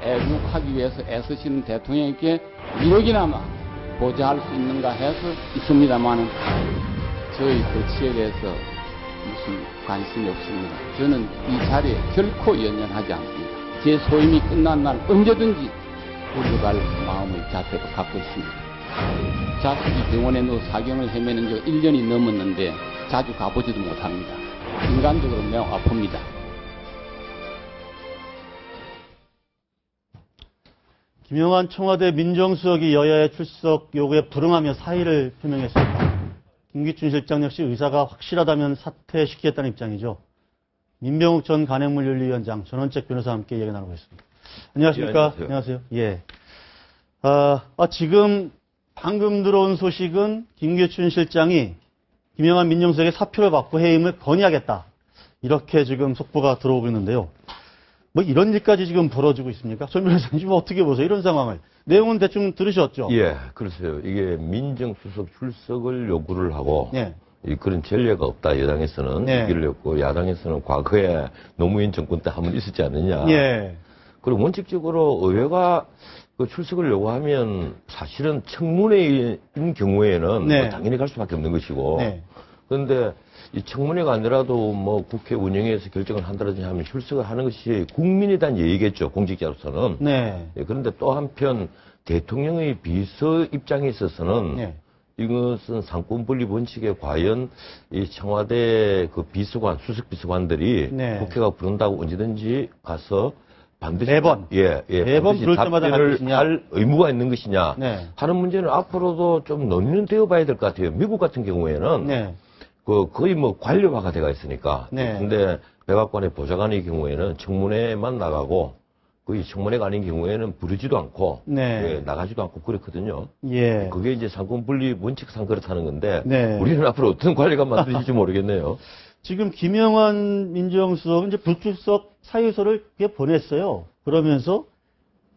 애국하기 위해서 애쓰시는 대통령에게 1억이나마 보좌할 수 있는가 해서 있습니다만은 저희 거치에 대해서 무슨 관심이 없습니다. 저는 이 자리에 결코 연연하지 않습니다. 제 소임이 끝난 날 언제든지 물러갈 마음의 자세로 갖고 있습니다. 자식이 병원에 누워 사경을 헤매는 지 1년이 넘었는데 자주 가보지도 못합니다. 인간적으로 매우 아픕니다. 김영환 청와대 민정수석이 여야의 출석 요구에 불응하며 사의를 표명했습니다. 김기춘 실장 역시 의사가 확실하다면 사퇴시키겠다는 입장이죠. 민병욱 전 간행물윤리위원장, 전원책 변호사와 함께 이야기 나누겠습니다. 안녕하십니까? 예, 안녕하세요. 예. 지금 방금 들어온 소식은 김기춘 실장이 김영환 민정수석의 사표를 받고 해임을 건의하겠다. 이렇게 지금 속보가 들어오고 있는데요. 뭐 이런 일까지 지금 벌어지고 있습니까? 전 변호사님 어떻게 보세요? 이런 상황을. 내용은 대충 들으셨죠? 예, 그렇어요. 이게 민정수석 출석을 요구를 하고 예. 그런 전례가 없다. 여당에서는 예. 얘기를 했고 야당에서는 과거에 노무현 정권 때 한번 있었지 않느냐. 예. 그리고 원칙적으로 의회가 그 출석을 요구하면 사실은 청문회인 경우에는 네. 뭐 당연히 갈 수밖에 없는 것이고. 네. 그런데 이 청문회가 아니라도 뭐 국회 운영위에서 결정을 한다든지 하면 출석을 하는 것이 국민에 대한 예의겠죠. 공직자로서는. 네. 예, 그런데 또 한편 대통령의 비서 입장에 있어서는 네. 이것은 상권분립 원칙에 과연 이 청와대 그 비서관, 수석 비서관들이 네. 국회가 부른다고 언제든지 가서 반드시 매번 반드시 부를 때마다 갈 답변을 것이냐. 할 의무가 있는 것이냐 네. 하는 문제는 앞으로도 좀 논의는 되어봐야 될 것 같아요. 미국 같은 경우에는 네. 거의 뭐 관료화가 돼가 있으니까. 네. 근데 백악관의 보좌관의 경우에는 청문회만 나가고 거의 청문회가 아닌 경우에는 부르지도 않고 네. 예, 나가지도 않고 그렇거든요. 예. 그게 이제 상권분립 원칙상 그렇다는 건데 네. 우리는 앞으로 어떤 관리가 만들어질지 모르겠네요. 지금 김영환 민정수석은 이제 불출석 사유서를 보냈어요. 그러면서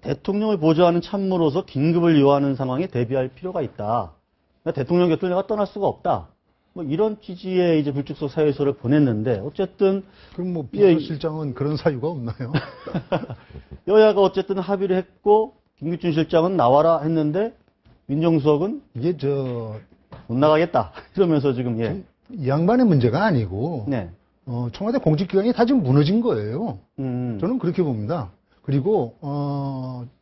대통령을 보좌하는 참모로서 긴급을 요하는 상황에 대비할 필요가 있다. 그러니까 대통령 곁을 내가 떠날 수가 없다. 뭐 이런 취지의 이제 불출석 사유서를 보냈는데 어쨌든 그럼 뭐 예, 비서실장은 그런 사유가 없나요? 여야가 어쨌든 합의를 했고 김기춘 실장은 나와라 했는데 민정수석은 이게 못 나가겠다 이러면서 지금 예. 이 양반의 문제가 아니고 네. 청와대 공직기관이 다 지금 무너진 거예요. 음. 저는 그렇게 봅니다. 그리고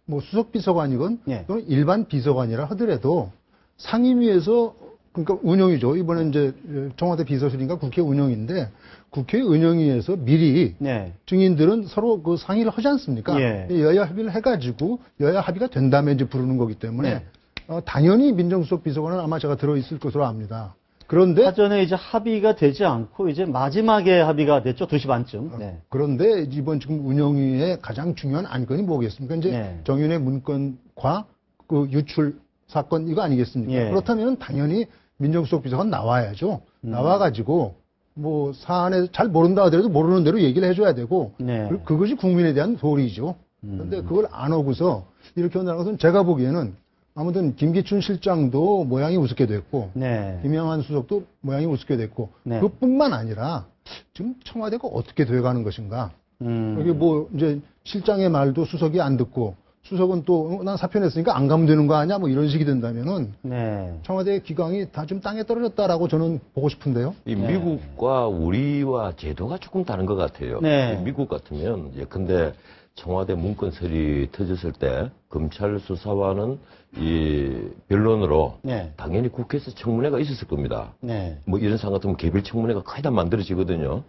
뭐 수석 비서관이건 예. 또는 일반 비서관이라 하더라도 상임위에서 그러니까 운영이죠. 이번에 이제 청와대 비서실인가 국회 운영인데 국회 운영위에서 미리 네. 증인들은 서로 그 상의를 하지 않습니까? 예. 여야 합의를 해가지고 여야 합의가 된 다음에 이제 부르는 거기 때문에 네. 당연히 민정수석 비서관은 아마 제가 들어있을 것으로 압니다. 그런데 사전에 이제 합의가 되지 않고 이제 마지막에 합의가 됐죠. 2시 반쯤. 네. 그런데 이번 지금 운영위의 가장 중요한 안건이 뭐겠습니까? 이제 네. 정윤의 문건과 그 유출 사건 이거 아니겠습니까? 예. 그렇다면 당연히 민정수석 비서관 나와야죠. 나와가지고 뭐 사안에 잘 모른다 하더라도 모르는 대로 얘기를 해줘야 되고 네. 그리고 그것이 국민에 대한 도리죠. 그런데 그걸 안 하고서 이렇게 한다는 것은 제가 보기에는 아무튼 김기춘 실장도 모양이 우습게 됐고 네. 김영환 수석도 모양이 우습게 됐고 네. 그것뿐만 아니라 지금 청와대가 어떻게 돼가는 것인가. 여기 뭐 이제 실장의 말도 수석이 안 듣고 수석은 또 난 사표 냈으니까 안 가면 되는 거 아니야 뭐 이런 식이 된다면은 네. 청와대의 기강이 다 좀 땅에 떨어졌다라고 저는 보고 싶은데요. 이 미국과 우리와 제도가 조금 다른 것 같아요. 네. 미국 같으면 예컨대 청와대 문건설이 터졌을 때 검찰 수사와는 이 변론으로 네. 당연히 국회에서 청문회가 있었을 겁니다. 네. 뭐 이런 상황 같으면 개별 청문회가 거의 다 만들어지거든요.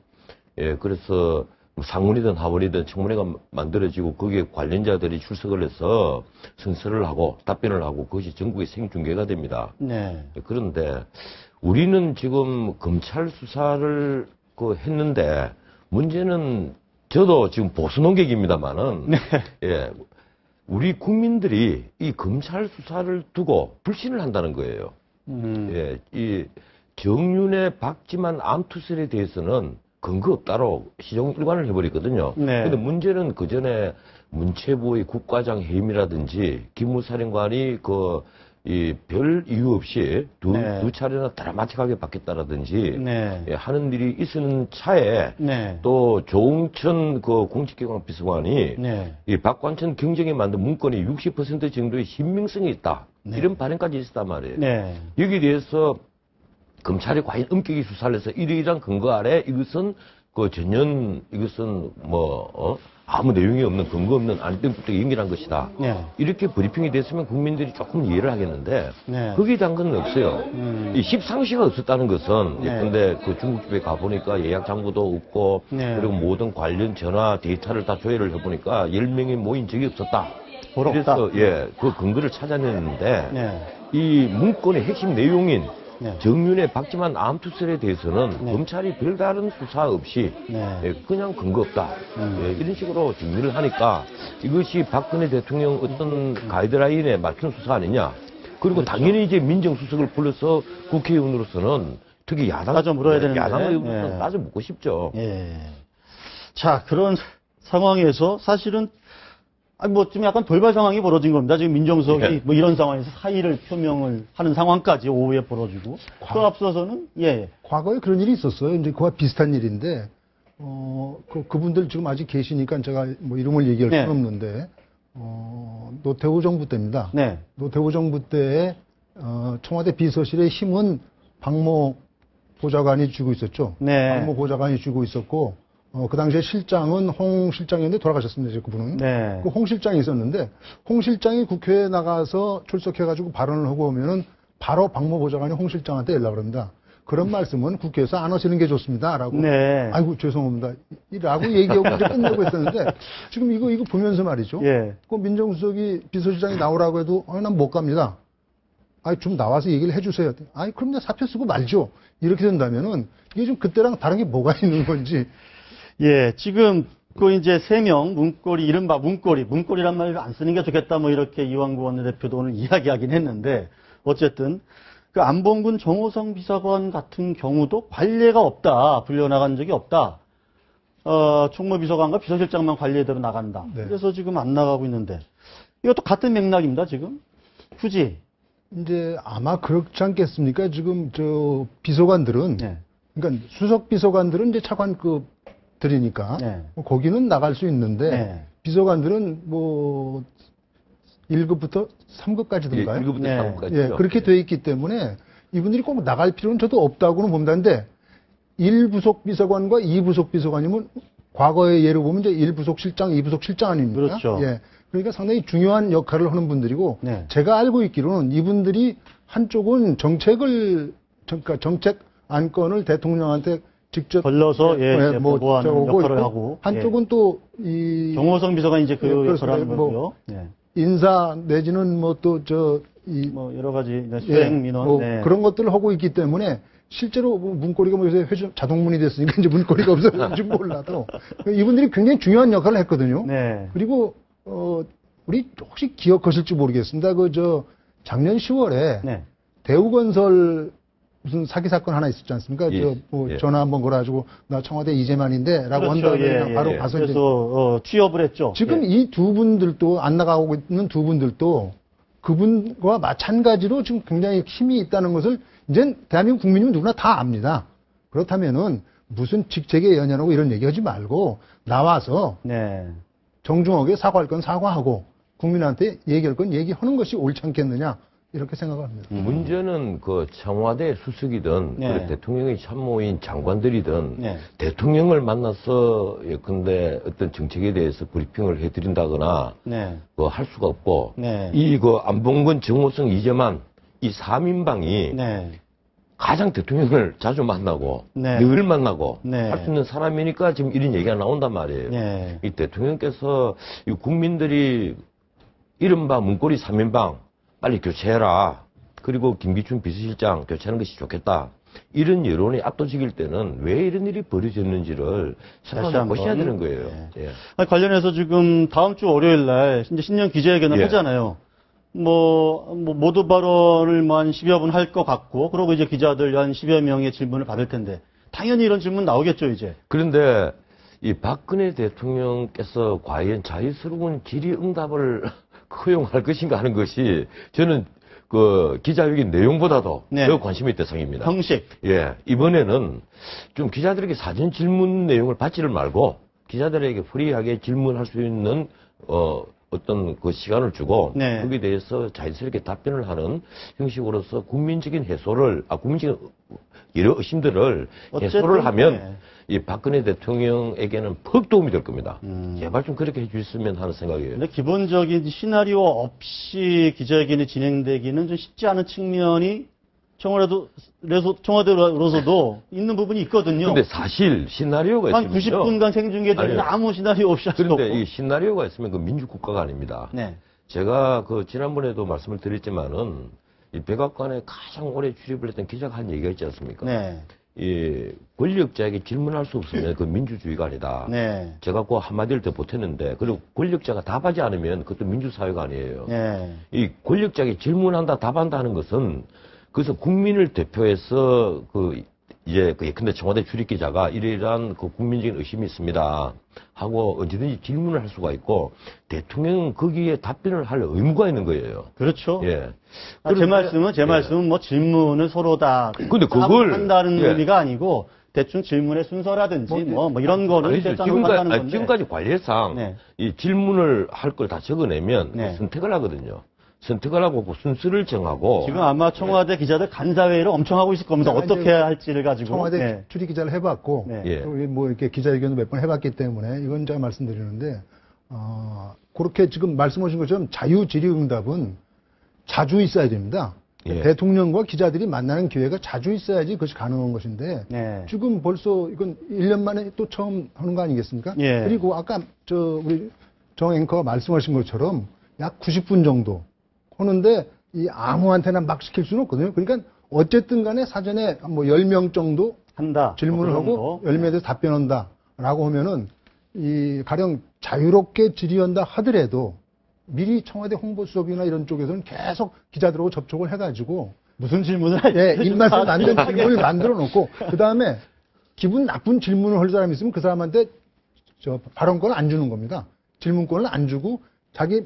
예, 그래서 상원이든 하원이든 청문회가 만들어지고 거기에 관련자들이 출석을 해서 선서를 하고 답변을 하고 그것이 전국에 생중계가 됩니다. 네. 그런데 우리는 지금 검찰 수사를 했는데 문제는 저도 지금 보수 논객입니다만은 네. 예, 우리 국민들이 이 검찰 수사를 두고 불신을 한다는 거예요. 예, 이 정윤의 박지만 암투설에 대해서는 근거 없다로 시정 일관을 해버리거든요. 네. 근데 문제는 그 전에 문체부의 국가장 해임이라든지 기무사령관이 이 별 이유 없이 네. 두 차례나 드라마틱하게 바뀌었다라든지 네. 예, 하는 일이 있는 차에 네. 또 조응천 그 공직기관 비서관이 네. 이 박관천 경쟁에 만든 문건이 60% 정도의 신빙성이 있다. 네. 이런 발언까지 있었단 말이에요. 네. 여기에 대해서 검찰이 과연 엄격히 수사를 해서 이러이러한 근거 아래 이것은 그 전혀 이것은 아무 내용이 없는 근거 없는 안땡부터 연결한 것이다. 네. 이렇게 브리핑이 됐으면 국민들이 조금 이해를 하겠는데 네. 거기에 대한 건 없어요. 이 십상시가 없었다는 것은 네. 예컨대 그 중국집에 가보니까 예약 장부도 없고 네. 그리고 모든 관련 전화 데이터를 다 조회를 해보니까 10명이 모인 적이 없었다. 부럽다. 그래서 예, 그 근거를 찾아냈는데 네. 이 문건의 핵심 내용인 네. 정윤의 박지만 암투설에 대해서는 네. 검찰이 별다른 수사 없이 네. 예, 그냥 근거 없다. 예, 이런 식으로 정리를 하니까 이것이 박근혜 대통령 어떤 가이드라인에 맞춘 수사 아니냐. 그리고 그렇죠. 당연히 이제 민정수석을 불러서 국회의원으로서는 특히 따져 물어야 되는데. 야당의원으로서 예. 따져 묻고 싶죠. 예. 자, 그런 상황에서 사실은 좀 약간 돌발 상황이 벌어진 겁니다. 지금 민정수석이 예. 뭐 이런 상황에서 사의를 표명을 하는 상황까지 오후에 벌어지고 또 앞서서는 예. 과거에 그런 일이 있었어요. 이제 그와 비슷한 일인데, 그분들 지금 아직 계시니까 제가 뭐 이름을 얘기할 네. 수는 없는데, 노태우 정부 때입니다. 네. 노태우 정부 때에, 청와대 비서실의 힘은 박모 보좌관이 쥐고 있었죠. 네. 박모 보좌관이 쥐고 있었고, 그 당시에 실장은 홍 실장이었는데 돌아가셨습니다, 이제 그분은. 네. 그 홍 실장이 있었는데, 홍 실장이 국회에 나가서 출석해가지고 발언을 하고 오면은 바로 박모 보좌관이 홍 실장한테 연락을 합니다. 그런 말씀은 국회에서 안 하시는 게 좋습니다. 라고. 네. 아이고, 죄송합니다. 라고 얘기하고 이제 끝내고 했었는데, 지금 이거 보면서 말이죠. 예. 그 민정수석이 비서실장이 나오라고 해도, 난 못 갑니다. 좀 나와서 얘기를 해주세요. 그럼 내가 사표 쓰고 말죠. 이렇게 된다면은, 이게 좀 그때랑 다른 게 뭐가 있는 건지. 예, 지금 그 이제 3명 문고리 이른바 문고리란 말을 안 쓰는 게 좋겠다 뭐 이렇게 이완구 원내대표도 오늘 이야기하긴 했는데 어쨌든 그 안봉근 정호성 비서관 같은 경우도 관례가 없다. 불려나간 적이 없다. 총무비서관과 비서실장만 관례대로 나간다. 네. 그래서 지금 안 나가고 있는데 이것도 같은 맥락입니다. 지금 굳이 이제 아마 그렇지 않겠습니까? 지금 비서관들은, 네. 그러니까 수석 비서관들은 이제 차관급들이니까 네. 거기는 나갈 수 있는데 네. 비서관들은 1급부터 3급까지든가요? 1급부터 네. 3급까지. 예, 그렇게 돼 있기 때문에 이분들이 꼭 나갈 필요는 저도 없다고는 봅니다는데 1부속 비서관과 2부속 비서관이면 과거의 예로 보면 이제 1부속 실장, 2부속 실장 아닙니까? 그렇죠. 예. 그러니까 상당히 중요한 역할을 하는 분들이고 네. 제가 알고 있기로는 이분들이 한쪽은 정책 안건을 대통령한테 직접 걸러서 보고하는 저거고 역할을 있고, 하고 한쪽은 또 이 정호성 비서관이 이제 그 그렇습니다. 역할을 하는 거고요. 네. 인사 내지는 뭐 여러 가지 수행 민원 네. 그런 것들을 하고 있기 때문에 실제로 문고리가 요새 자동문이 됐으니까 이제 문고리가 없어졌는지 몰라도 이분들이 굉장히 중요한 역할을 했거든요. 네. 그리고 우리 혹시 기억하실지 모르겠습니다. 작년 10월에 네. 대우건설 무슨 사기 사건 하나 있었지 않습니까? 예. 전화 한번 걸어가지고 나 청와대 이재만인데라고 그렇죠. 한 다음에 예, 바로 예. 가서 그래서 취업을 했죠. 지금 예. 이 두 분들도 안 나가고 있는 두 분들도 그분과 마찬가지로 지금 굉장히 힘이 있다는 것을 이제 대한민국 국민이면 누구나 다 압니다. 그렇다면은 무슨 직책에 연연하고 이런 얘기하지 말고 나와서 네. 정중하게 사과할 건 사과하고 국민한테 얘기할 건 얘기하는 것이 옳지 않겠느냐 이렇게 생각합니다. 문제는 그 청와대 수석이든 네. 그리고 대통령의 참모인 장관들이든 네. 대통령을 만나서 예컨대 어떤 정책에 대해서 브리핑을 해드린다거나 네. 할 수가 없고 네. 안봉근, 정호성, 이재만 이 3인방이 네. 가장 대통령을 자주 만나고 네. 늘 만나고 네. 할 수 있는 사람이니까 지금 이런 얘기가 나온단 말이에요. 네. 이 대통령께서 이 국민들이 이른바 문고리 3인방 빨리 교체해라. 그리고 김기춘 비서실장 교체하는 것이 좋겠다. 이런 여론이 압도적일 때는 왜 이런 일이 벌어졌는지를 생각해 보셔야 되는 거예요. 네. 예. 관련해서 지금 다음 주 월요일 날 이제 신년 기자회견을 예. 하잖아요. 모두 발언을 한 10여 분 할 것 같고, 그러고 이제 기자들 한 10여 명의 질문을 받을 텐데, 당연히 이런 질문 나오겠죠, 이제. 그런데 이 박근혜 대통령께서 과연 자유스러운 질의응답을 허용할 것인가 하는 것이 저는 그 기자회견 내용보다도 네. 더 관심의 대상입니다. 형식. 예, 이번에는 좀 기자들에게 사전 질문 내용을 받지를 말고 기자들에게 프리하게 질문할 수 있는 어떤 그 시간을 주고 네. 거기에 대해서 자연스럽게 답변을 하는 형식으로서 국민적인 여러 의심들을 어쨌든, 해소를 하면 네. 이 박근혜 대통령에게는 퍽 도움이 될 겁니다. 제발 좀 그렇게 해주셨으면 하는 생각이에요. 근데 기본적인 시나리오 없이 기자회견이 진행되기는 좀 쉽지 않은 측면이 청와대로서도 있는 부분이 있거든요. 근데 사실 시나리오가 한 있으면요. 90분간 생중계되는 아무 시나리오 없이 할 수 없고. 그런데 이 시나리오가 있으면 그 민주국가가 아닙니다. 네. 제가 그 지난번에도 말씀을 드렸지만은 이 백악관에 가장 오래 출입을 했던 기자가 한 얘기가 있지 않습니까? 네. 이 권력자에게 질문할 수 없으면 그 민주주의가 아니다. 네. 제가 그 한마디를 더 보탰는데 그리고 권력자가 답하지 않으면 그것도 민주사회가 아니에요. 네. 이 권력자에게 질문한다 답한다 하는 것은 그래서 국민을 대표해서 근데 청와대 출입기자가 이러이러한 그 국민적인 의심이 있습니다 하고 언제든지 질문을 할 수가 있고 대통령은 거기에 답변을 할 의무가 있는 거예요. 그렇죠. 예. 제 말씀은 뭐 질문을 서로 다 근데 그걸 한다는 예. 의미가 아니고 대충 질문의 순서라든지 뭐 이런 거를 아니죠. 한다는 건데. 지금까지 관례상 네. 이 질문을 할 걸 다 적어내면 네. 선택을 하거든요. 선택을 하고 그 순서를 정하고 지금 아마 청와대 기자들 간사회의를 엄청 하고 있을 겁니다. 제가 어떻게 이제 할지를 가지고. 청와대 네. 출입 기자를 해봤고 네. 예. 우리 뭐 이렇게 기자회견도 몇 번 해봤기 때문에 이건 제가 말씀드리는데 그렇게 지금 말씀하신 것처럼 자유질의응답은 자주 있어야 됩니다. 예. 대통령과 기자들이 만나는 기회가 자주 있어야지 그것이 가능한 것인데 네. 지금 벌써 이건 1년 만에 또 처음 하는 거 아니겠습니까? 예. 그리고 아까 우리 정 앵커가 말씀하신 것처럼 약 90분 정도 하는데 이 아무한테나 막 시킬 수는 없거든요. 그러니까 어쨌든 간에 사전에 뭐 10명 정도 한다. 질문을 그 하고 정도. 10명에 대해서 답변한다 라고 하면은 이 가령 자유롭게 질의한다 하더라도 미리 청와대 홍보수석이나 이런 쪽에서는 계속 기자들하고 접촉을 해가지고 무슨 질문을 할지. 예, 입맛에 맞는 질문을 만들어 놓고 그 다음에 기분 나쁜 질문을 할 사람이 있으면 그 사람한테 발언권을 안 주는 겁니다. 질문권을 안 주고 자기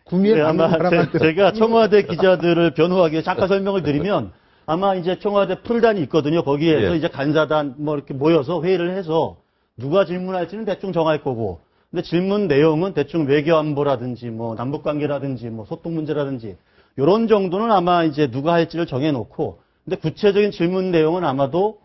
구미에 네, 맞는 아마 사람한테 제가 청와대 기자들을 변호하기 위해 잠깐 설명을 드리면 아마 이제 청와대 풀단이 있거든요. 거기에서 예. 이제 간사단 뭐 이렇게 모여서 회의를 해서 누가 질문할지는 대충 정할 거고 근데 질문 내용은 대충 외교안보라든지 뭐 남북관계라든지 뭐 소통 문제라든지 요런 정도는 아마 이제 누가 할지를 정해놓고 근데 구체적인 질문 내용은 아마도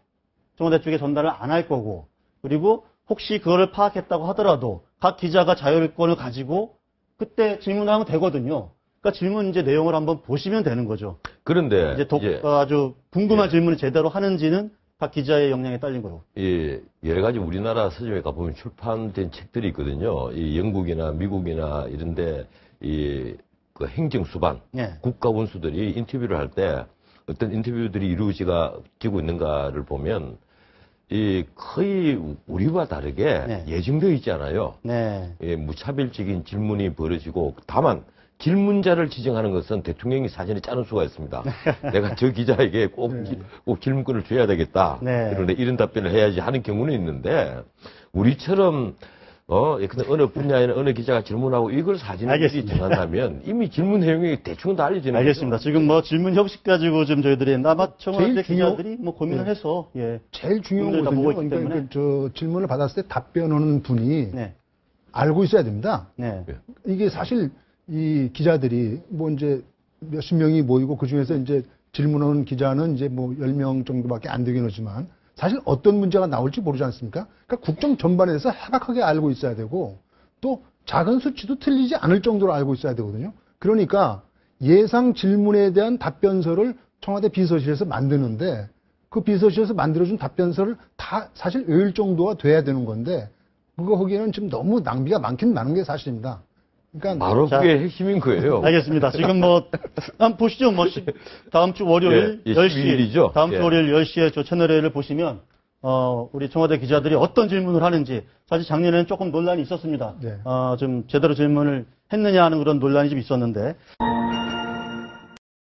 청와대 쪽에 전달을 안 할 거고 그리고 혹시 그거를 파악했다고 하더라도 각 기자가 자율권을 가지고 그때 질문하면 되거든요. 그러니까 질문 이제 내용을 한번 보시면 되는 거죠. 그런데 이제 아주 궁금한 예. 질문을 제대로 하는지는 각 기자의 역량에 딸린 거로. 예, 여러 가지 우리나라 서점에 가보면 출판된 책들이 있거든요. 이 영국이나 미국이나 이런데 그 행정수반, 예. 국가원수들이 인터뷰를 할 때 어떤 인터뷰들이 이루어지고 있는가를 보면 거의 우리와 다르게 네. 예정되어 있지 않아요. 네. 예, 무차별적인 질문이 벌어지고 다만 질문자를 지정하는 것은 대통령이 사전에 짜는 수가 있습니다. 내가 저 기자에게 꼭 질문권을 줘야 되겠다. 네. 그런데 이런 답변을 해야지 하는 경우는 있는데 우리처럼 근데 어느 분야에는 어느 기자가 질문하고 이걸 사진을 알겠습니다. 정한다면 이미 질문 내용이 대충 다 알려지는 알겠습니다. 거죠. 지금 뭐 질문 형식 가지고 좀 저희들이 아마 청와대 제일 중요- 기자들이 뭐 고민을 해서 예. 제일 중요한 분들 다 보고 거거든요. 있기 그러니까 때문에. 저 질문을 받았을 때 답변하는 분이 네. 알고 있어야 됩니다. 네. 이게 사실 이 기자들이 뭐 이제 몇십 명이 모이고 그 중에서 이제 질문하는 기자는 이제 뭐 10명 정도밖에 안 되긴 하지만 사실 어떤 문제가 나올지 모르지 않습니까? 그러니까 국정 전반에 대해서 해박하게 알고 있어야 되고 또 작은 수치도 틀리지 않을 정도로 알고 있어야 되거든요. 그러니까 예상 질문에 대한 답변서를 청와대 비서실에서 만드는데 그 비서실에서 만들어준 답변서를 다 사실 외울 정도가 돼야 되는 건데 그거 하기에는 지금 너무 낭비가 많긴 많은 게 사실입니다. 그러니까 바로 자, 그게 핵심인 거예요. 알겠습니다. 지금 뭐 한번 보시죠. 뭐 다음 주 월요일 예, 10시 12일이죠. 다음 주 예. 월요일 10시에 저 채널A를 보시면 우리 청와대 기자들이 어떤 질문을 하는지 사실 작년에는 조금 논란이 있었습니다. 네. 좀 제대로 질문을 했느냐 하는 그런 논란이 좀 있었는데